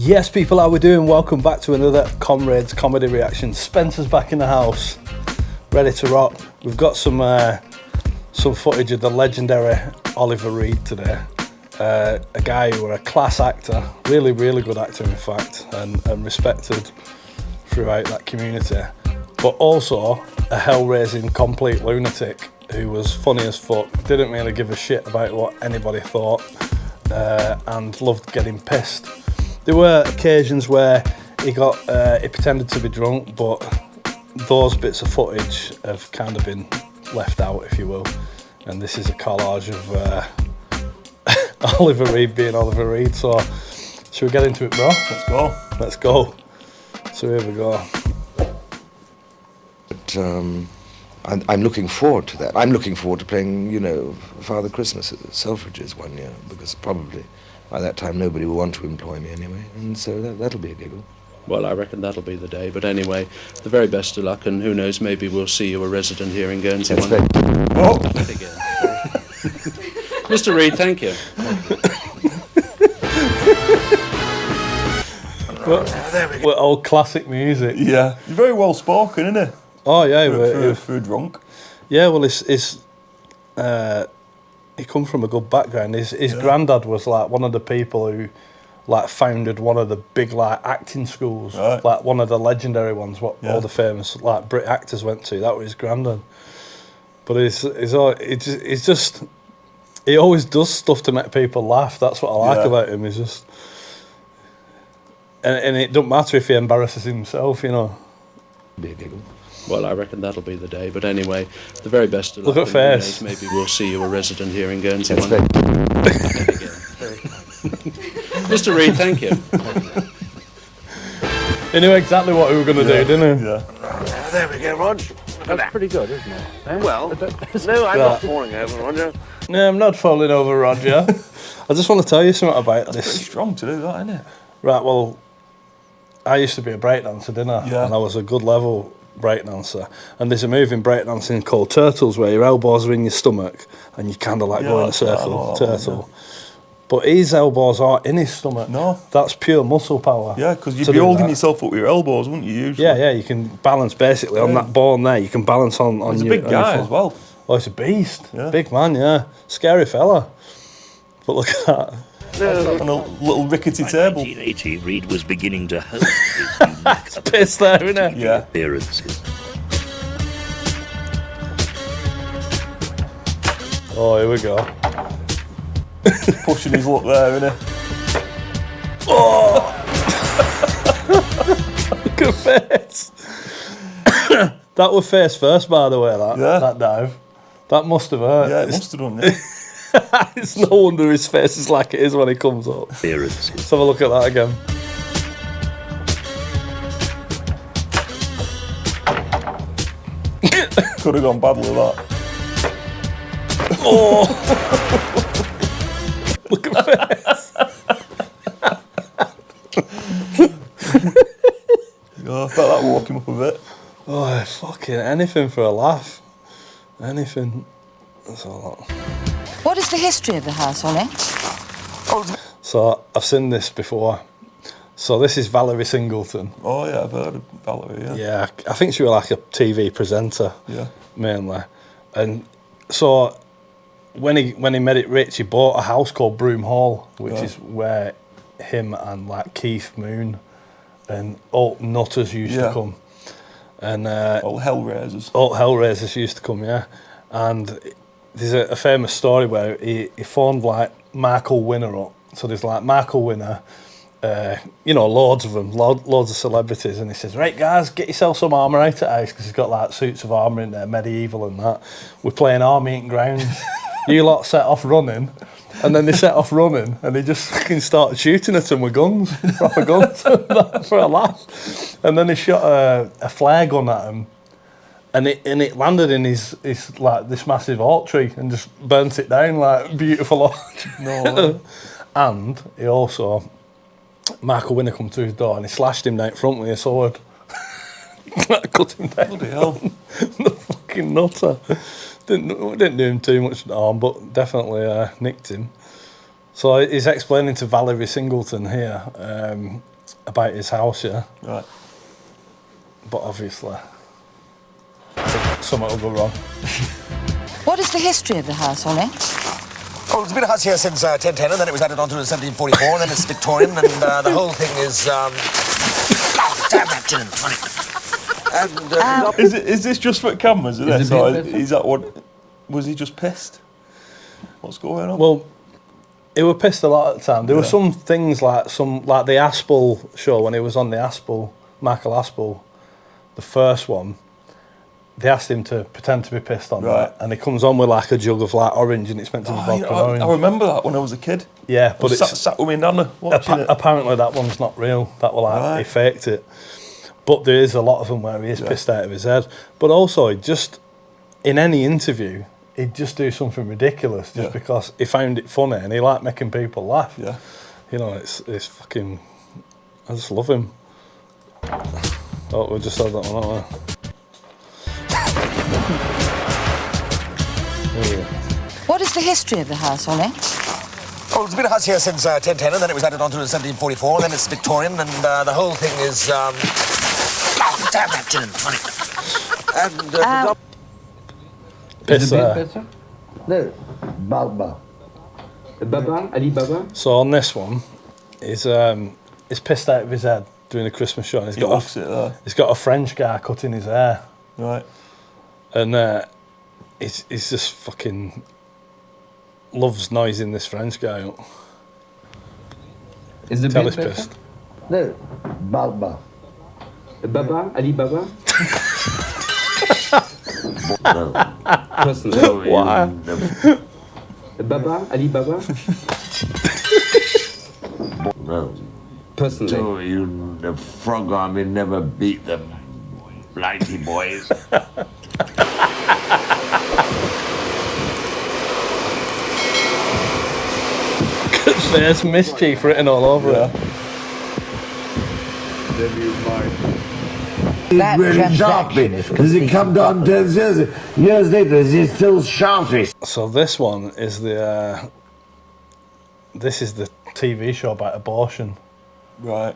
Yes, people, how we doing? Welcome back to another Comrades comedy reaction. Spencer's back in the house, ready to rock. We've got some footage of the legendary Oliver Reed today. A guy who was a class actor, really good actor in fact, and respected throughout that community. But also a hell-raising complete lunatic who was funny as fuck, didn't really give a shit about what anybody thought, and loved getting pissed. There were occasions where he pretended to be drunk, but those bits of footage have kind of been left out, if you will. And this is a collage of Oliver Reed being Oliver Reed. So, should we get into it, bro? Let's go. Let's go. So here we go. But I'm looking forward to that. I'm looking forward to playing, Father Christmas at Selfridges one year, because probably by that time nobody will want to employ me anyway, and so that'll be a giggle. Well, I reckon that'll be the day. But anyway, the very best of luck, and who knows, maybe we'll see you a resident here in Guernsey. Oh. Mr. Reed, thank you. Well, old classic music. Yeah, he's very well spoken, isn't he? Oh yeah, for a drunk. Yeah, well, he come from a good background. His granddad was like one of the people who like founded one of the big like acting schools, right. Like one of the legendary ones. What all the famous like Brit actors went to. That was his granddad. But he always does stuff to make people laugh. That's what I like about him. He's just, and it don't matter if he embarrasses himself, Be a giggle. Well, I reckon that'll be the day. But anyway, the very best of luck. Look at face. Maybe we'll see you a resident here in Guernsey. Mr. Reed, thank you. He knew exactly what we were going to do, didn't he? Yeah. There we go, Rog. That's pretty good, isn't it? Eh? Well, no, I'm not falling over, Roger. No, I'm not falling over, Roger. I just want to tell you something about That's this. pretty strong to do that, isn't it? Right, well, I used to be a breakdancer, didn't I? Yeah. And I was a good level breakdancer. And there's a move in breakdancing called turtles, where your elbows are in your stomach and you kind of like go in a circle, turtle. But his elbows aren't in his stomach. No. That's pure muscle power. Yeah, because you'd be holding yourself up with your elbows, wouldn't you, usually? Yeah, you can balance basically on that bone there. You can balance on He's your... a big guy as well. Oh, he's a beast. Yeah. Big man, yeah. Scary fella. But look at that. On a little rickety table. 1980, Reed was beginning to hope his unique Piss there, isn't it? Yeah. appearances. Oh, here we go. Pushing his luck there, isn't he? Oh! Look at face. That was face first, by the way, that dive. That must have hurt. Yeah, it must have done, yeah. It's no wonder his face is like it is when he comes up. Appearances. Let's have a look at that again. Could have gone badly with that. Oh! Look at face. Yeah, I thought that would walk him up a bit. Oh, fucking anything for a laugh. Anything. That's all that. What is the history of the house, Ollie? So, I've seen this before. So, this is Valerie Singleton. Oh, yeah, I've heard of Valerie, yeah. Yeah, I think she was like a TV presenter, mainly. And so, when he made it rich, he bought a house called Broom Hall, which is where him and like Keith Moon and alt nutters used to come. And All hellraisers. alt hellraisers used to come, yeah. And there's a famous story where he phoned like Michael Winner up. So there's like Michael Winner, loads of them, loads of celebrities, and he says, right guys, get yourself some armour out at house, because he's got like suits of armour in there, medieval and that. We're playing Army Eating Grounds. You lot set off running, and then they set off running, and they just fucking started shooting at them with guns, proper guns, for a laugh. And then they shot a flare gun at him, and it landed in his like this massive oak tree and just burnt it down like beautiful oak tree. No. And he also, Michael Winner come to his door and he slashed him down front with a sword. Cut him down. Bloody hell. The fucking nutter. Didn't do him too much harm, but definitely nicked him. So he's explaining to Valerie Singleton here about his house, yeah? Right. But obviously, something will go wrong. What is the history of the house, Ollie? Oh, it's been a house here since 1010, and then it was added on to in 1744, and then it's Victorian, and the whole thing is... Oh, damn that gin and tonic. And, Is this just for cameras? Is that what? Was he just pissed? What's going on? Well, he were pissed a lot at the time. There were some things like the Aspel show, when he was on the Aspel, Michael Aspel, the first one. They asked him to pretend to be pissed on that, and he comes on with like a jug of like orange, and it's meant to be vodka and orange. I remember that when I was a kid. Yeah, but it's sat with me nana watching it. Apparently that one's not real. That will like he faked it. But there is a lot of them where he is pissed out of his head. But also, in any interview, he'd just do something ridiculous just because he found it funny and he liked making people laugh. Yeah. You know, it's fucking... I just love him. Oh, we just said that one, haven't we? What is the history of the house, Ollie? Oh, it's been a house here since 1010, and then it was added on to in 1744, and then it's Victorian, and the whole thing is... Oh, damn that gin and tonic. And... Piss No, Baba. Baba, Ali Baba. So on this one, he's pissed out of his head doing a Christmas show, and he's got a French guy cutting his hair. Right. And he's just fucking loves noising this French guy up. Is the Tell he's pissed. No, Baba. Baba, Ali Baba. No. Personally. Why? Baba, Ali Baba. No. Personally. So you, the frog army, never beat them blighty boys. There's mischief written all over it. That really sharply. Does it come down 10 years later? Is it still sharply? So this one is the TV show about abortion. Right.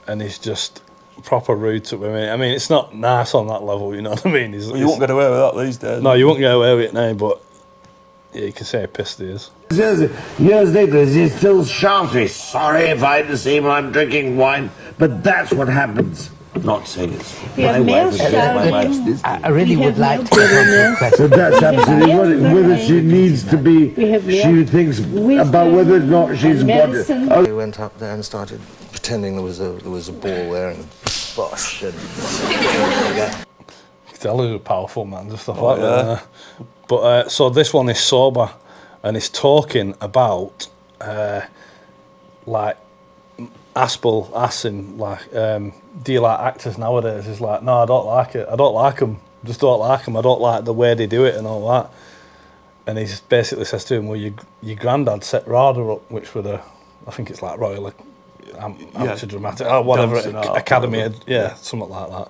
And he's just proper rude to women. I mean, it's not nice on that level, you know what I mean? You won't get away with that these days. No, you won't get away with it now, but yeah, you can say how pissed he is. Years later, is it still sharply? Sorry if I deceive when I'm drinking wine, but that's what happens. Not saying it's my wife. I really would like to hear So that's absolutely right. Whether she needs to be, she thinks about whether or not she's wanted. We went up there and started pretending there was a ball there, and bosh, and... You can tell he's a powerful man, just stuff like that. But so this one is sober, and he's talking about like Aspel asks him like, do you like actors nowadays? He's like, no, I don't like it. I don't like them. Just don't like them. I don't like the way they do it and all that. And he basically says to him, well, your granddad set RADA up, which were the, I think it's like Royal Amateur Dramatic, or whatever, Academy, something like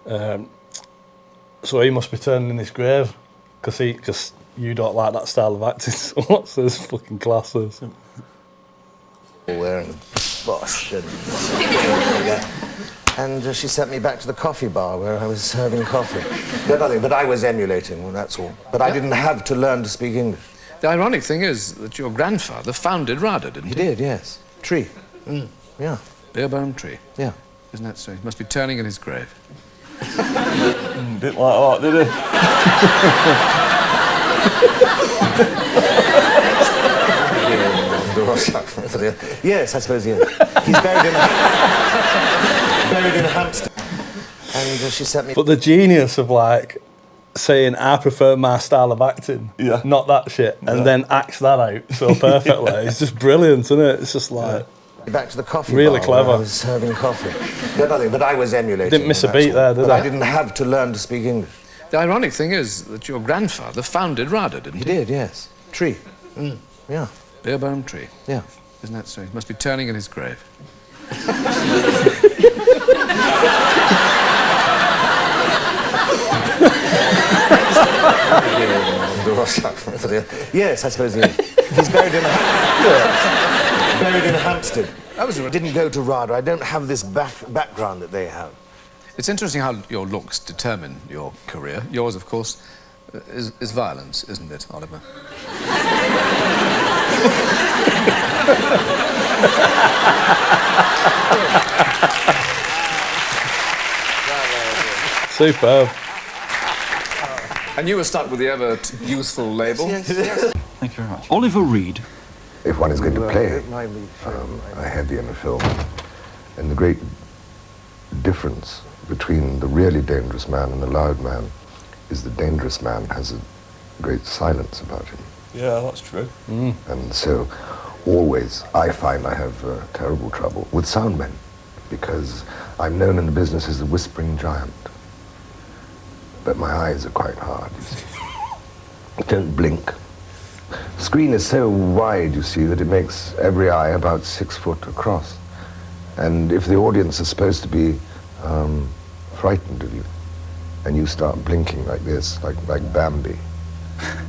that. So he must be turning in his grave because you don't like that style of acting. So what's this fucking classes? There and bosh, and she sent me back to the coffee bar where I was serving coffee. No, nothing, but I was emulating, that's all. But I didn't have to learn to speak English. The ironic thing is that your grandfather founded RADA, didn't he? He did, yes. Tree. Yeah. Beerbohm Tree. Yeah. Isn't that so? He must be turning in his grave. Didn't like that, did he? Yes, I suppose he is. He's buried in a hamster. And she sent me... But the genius of like saying, I prefer my style of acting, not that shit, and then acts that out so perfectly. It's just brilliant, isn't it? It's just like... Back to the coffee really bar clever. Where I was serving coffee. No, nothing, but I was emulating. Didn't miss a beat there, did I? I didn't have to learn to speak English. The ironic thing is that your grandfather founded RADA, didn't he? He did, yes. Tree. Yeah. Beerbohm Tree. Yeah. Isn't that so? He must be turning in his grave. Yes, I suppose he is. He's buried in buried in Hampstead. I didn't go to RADA. I don't have this background that they have. It's interesting how your looks determine your career. Yours, of course, is violence, isn't it, Oliver? Superb. And you were stuck with the ever youthful label. Yes. Thank you very much. Oliver Reed. If one is going to play a heavier film, and the great difference between the really dangerous man and the loud man is the dangerous man has a great silence about him. Yeah, that's true. And so always I find I have terrible trouble with sound men, because I'm known in the business as the whispering giant. But my eyes are quite hard, you see. Don't blink. The screen is so wide, you see, that it makes every eye about 6 foot across. And if the audience is supposed to be frightened of you, and you start blinking like this, like Bambi,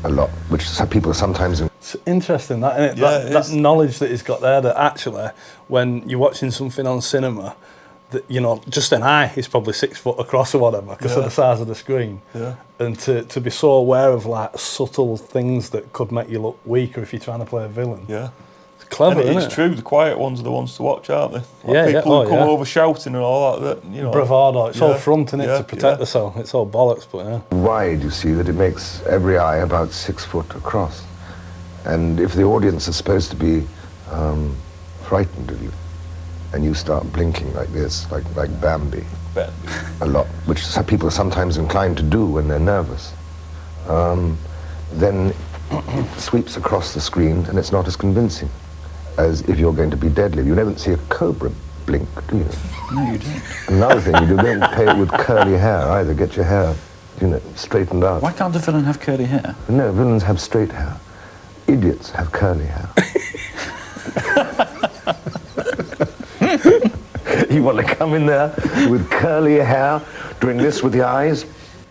a lot, which some people sometimes... It's interesting, that, isn't it? Yeah, that knowledge that he's got there, that actually, when you're watching something on cinema, that, you know, just an eye is probably 6 foot across or whatever, because of the size of the screen. Yeah. And to be so aware of, like, subtle things that could make you look weaker if you're trying to play a villain. Yeah. It's clever, and isn't it? It's true, the quiet ones are the ones to watch, aren't they? Like Yeah, people who come over shouting and all that, you know. Bravado, it's all front, isn't it, to protect themselves. It's all bollocks, but yeah. Wide, you see, that it makes every eye about 6 foot across. And if the audience is supposed to be frightened of you, and you start blinking like this, like Bambi, a lot, which some people are sometimes inclined to do when they're nervous, then it sweeps across the screen and it's not as convincing as if you're going to be deadly. You never see a cobra blink, do you? No, you don't. Another thing, you don't play it with curly hair either. Get your hair, you know, straightened out. Why can't a villain have curly hair? No, villains have straight hair. Idiots have curly hair. You want to come in there with curly hair, doing this with the eyes?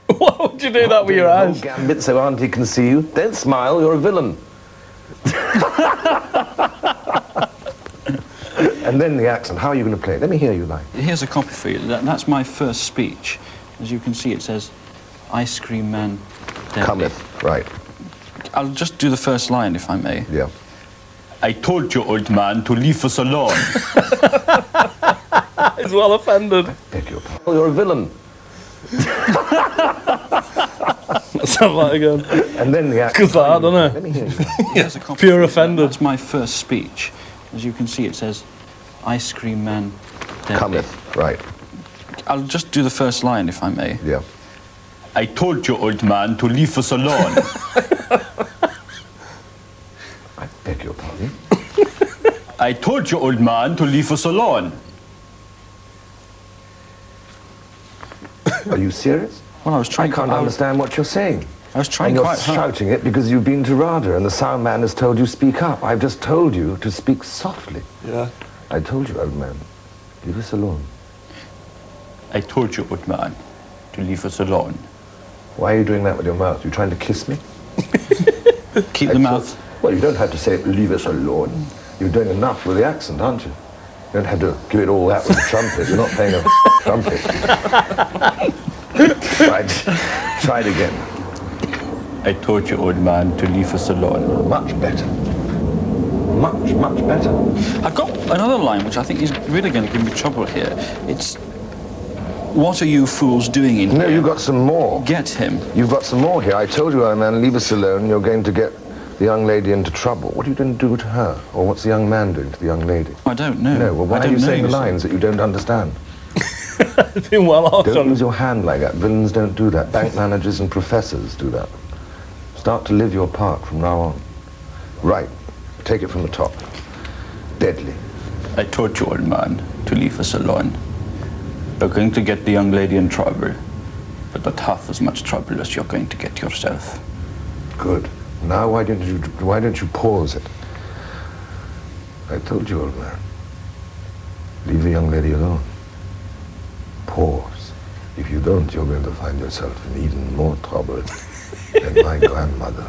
Why would you do that with your eyes? Gambit so Auntie can see you. Don't smile, you're a villain. And then the accent. How are you going to play it? Let me hear you like. Here's a copy for you. That's my first speech. As you can see, it says, "Ice cream man, deadly." Cometh, right. I'll just do the first line, if I may. Yeah. I told you, old man, to leave us alone. He's well offended. Beg your pardon. You're a villain. Let's have that again. And then the accent. Good that, don't Let me hear you. Here's a copy Pure for you. offended. That's my first speech. As you can see, it says, "Ice cream man, deadly." Cometh, right. I'll just do the first line, if I may. Yeah. I told you, old man, to leave us alone. I beg your pardon. I told you, old man, to leave us alone. Are you serious? Well, I was trying. I can't understand what you're saying. I was trying And you're quite hard. shouting it because you've been to RADA and the sound man has told you speak up. I've just told you to speak softly. Yeah. I told you, old man, leave us alone. I told you, old man, to leave us alone. Why are you doing that with your mouth? You trying to kiss me? Keep the mouth. Well, you don't have to say, leave us alone. You're doing enough with the accent, aren't you? You don't have to give it all that with the trumpet. You're not playing a trumpet. Right. Try it again. I told you, old man, to leave us alone. Much better. Much, much better. I've got another line which I think is really going to give me trouble here. It's, "What are you fools doing in here?" No, you've got some more. Get him. You've got some more here. I told you, old man, leave us alone. You're going to get the young lady into trouble. What are you going to do to her? Or what's the young man doing to the young lady? I don't know. No, well, why I are don't you know, saying the you see. lines that you don't understand? Doing well off. Don't use your hand like that. Villains don't do that. Bank managers and professors do that. Start to live your part from now on. Right. Take it from the top. Deadly. I told you, old man, to leave us alone. You're going to get the young lady in trouble, but not half as much trouble as you're going to get yourself. Good. Now why don't you pause it? I told you, old man. Leave the young lady alone. Pause. If you don't, you're going to find yourself in even more trouble than my grandmother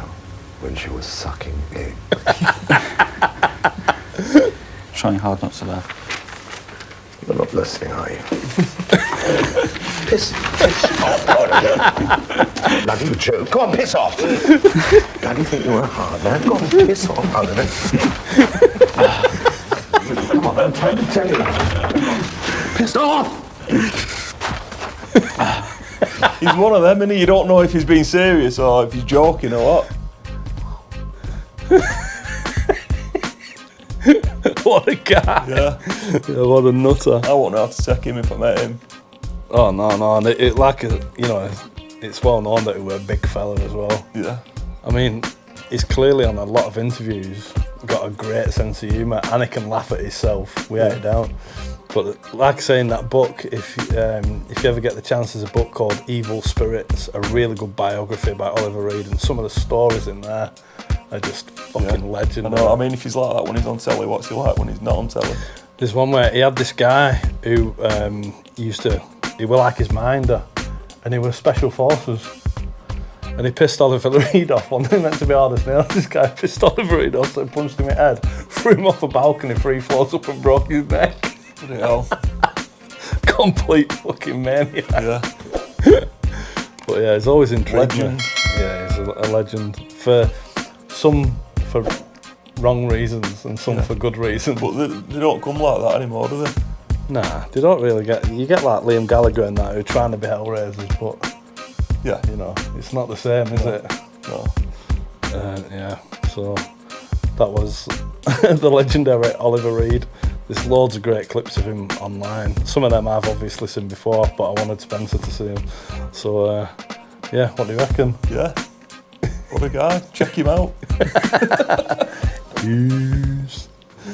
when she was sucking me. Trying hard not to laugh. You're not listening, are you? Piss off. Bloody joke. Go on, piss off. Bloody think you were hard, man. Go on, piss off, Oliver. Come on, I'm trying to tell you. Piss off. He's one of them, isn't he? You don't know if he's being serious or if he's joking or what. What a guy. Yeah. What a nutter. I wouldn't know how to take him if I met him. Oh, no. And it like, you know, it's well known that he was a big fella as well. Yeah. I mean, he's clearly on a lot of interviews got a great sense of humour and he can laugh at himself. We ate it down. But like I say in that book, if you ever get the chance, there's a book called Evil Spirits, a really good biography by Oliver Reed, and some of the stories in there are just fucking legendary. I know. I mean, if he's like that when he's on telly, what's he like when he's not on telly? There's one where he had this guy who he was like his minder, and he was special forces. And he pissed Oliver Reed off. One thing meant to be hard as nails. This guy pissed Oliver Reed off, so he punched him in the head, threw him off a balcony 3 floors up and broke his neck. Bloody hell. Complete fucking maniac. Yeah. But yeah, he's always intrigued me. Legend. Yeah, he's a legend. For some for wrong reasons and some for good reasons. But they don't come like that anymore, do they? Nah, they don't really get... You get like Liam Gallagher and that who are trying to be Hellraisers, but... Yeah. You know, it's not the same, is it? No. Yeah, so that was the legendary Oliver Reed. There's loads of great clips of him online. Some of them I've obviously seen before, but I wanted Spencer to see him. So, yeah, what do you reckon? Yeah. What a guy. Check him out.